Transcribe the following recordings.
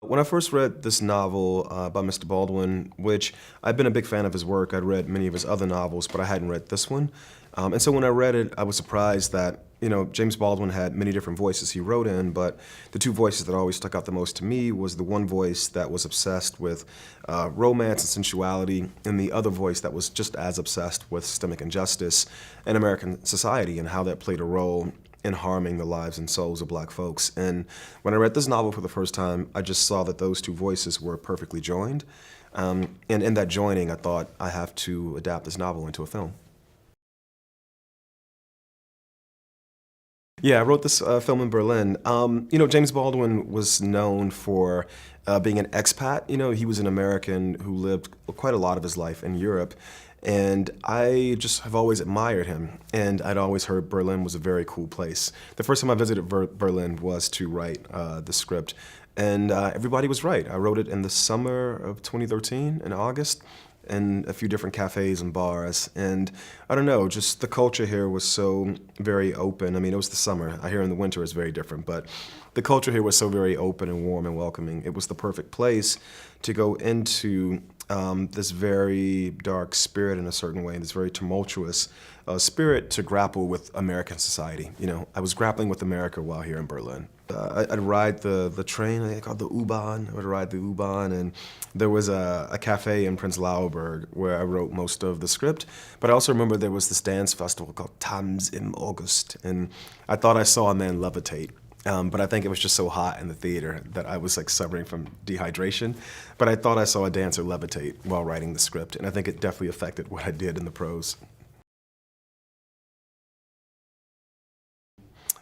When I first read this novel by Mr. Baldwin, which I've been a big fan of his work, I'd read many of his other novels, but I hadn't read this one. And so when I read it, I was surprised that, James Baldwin had many different voices he wrote in, but the two voices that always stuck out the most to me was the one voice that was obsessed with romance and sensuality, and the other voice that was just as obsessed with systemic injustice in American society and how that played a role in harming the lives and souls of black folks. And when I read this novel for the first time, I just saw that those two voices were perfectly joined. And in that joining, I thought, I have to adapt this novel into a film. Yeah, I wrote this film in Berlin. James Baldwin was known for being an expat. He was an American who lived quite a lot of his life in Europe. And I just have always admired him. And I'd always heard Berlin was a very cool place. The first time I visited Berlin was to write the script. And everybody was right. I wrote it in the summer of 2013, in August, in a few different cafes and bars. And I don't know, just the culture here was so very open. I mean, it was the summer. I hear in the winter it's very different, but the culture here was so very open and warm and welcoming. It was the perfect place to go into this very dark spirit in a certain way, this very tumultuous spirit to grapple with American society. I was grappling with America while here in Berlin. I'd ride the train, I think called the U-Bahn. I would ride the U-Bahn, and there was a cafe in Prenzlauer where I wrote most of the script. But I also remember there was this dance festival called Tanz im August, and I thought I saw a man levitate. But I think it was just so hot in the theater that I was like suffering from dehydration. But I thought I saw a dancer levitate while writing the script, and I think it definitely affected what I did in the prose.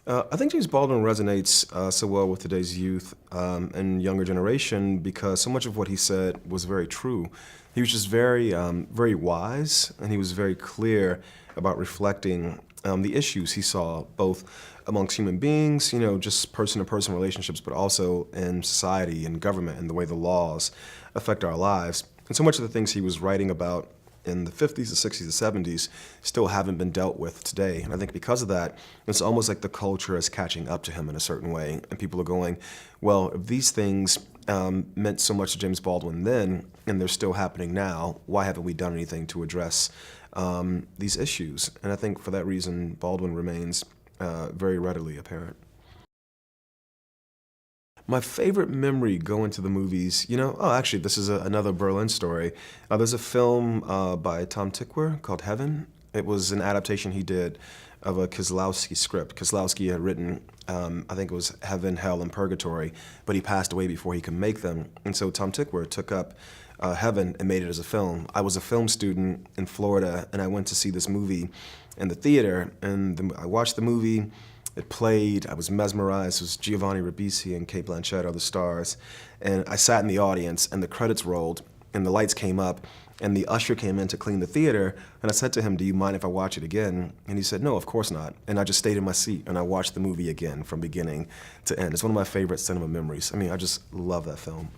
I think James Baldwin resonates so well with today's youth and younger generation because so much of what he said was very true. He was just very wise, and he was very clear about reflecting the issues he saw both amongst human beings, just person-to-person relationships, but also in society and government and the way the laws affect our lives. And so much of the things he was writing about in the 50s, the 60s, the 70s still haven't been dealt with today. And I think because of that, it's almost like the culture is catching up to him in a certain way. And people are going, well, if these things meant so much to James Baldwin then, and they're still happening now, why haven't we done anything to address these issues? And I think for that reason, Baldwin remains very readily apparent. My favorite memory going to the movies, actually, this is another Berlin story. There's a film by Tykwer called Heaven. It was an adaptation he did of a Kieslowski script. Kieslowski had written, I think it was Heaven, Hell, and Purgatory, but he passed away before he could make them. And so Tykwer took up Heaven and made it as a film. I was a film student in Florida, and I went to see this movie in the theater, and I watched the movie. It played, I was mesmerized. It was Giovanni Ribisi and Cate Blanchett are the stars. And I sat in the audience, and the credits rolled, and the lights came up, and the usher came in to clean the theater, and I said to him, do you mind if I watch it again? And he said, no, of course not. And I just stayed in my seat, and I watched the movie again from beginning to end. It's one of my favorite cinema memories. I mean, I just love that film.